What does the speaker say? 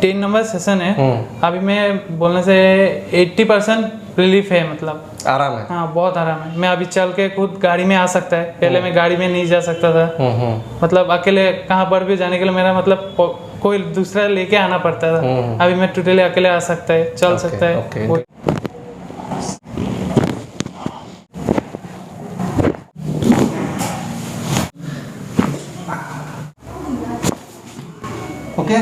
10 number session है। अभी मैं बोलने से 80% रिलीफ है, मतलब आराम है। हाँ बहुत आराम है। मैं अभी चल के खुद गाड़ी में आ सकता है, पहले मैं गाड़ी में नहीं जा सकता था। मतलब अकेले कहाँ पर भी जाने के लिए मेरा मतलब कोई दूसरा लेके आना पड़ता था। अभी मैं टोटली अकेले आ सकता है, चल सकता है। ओके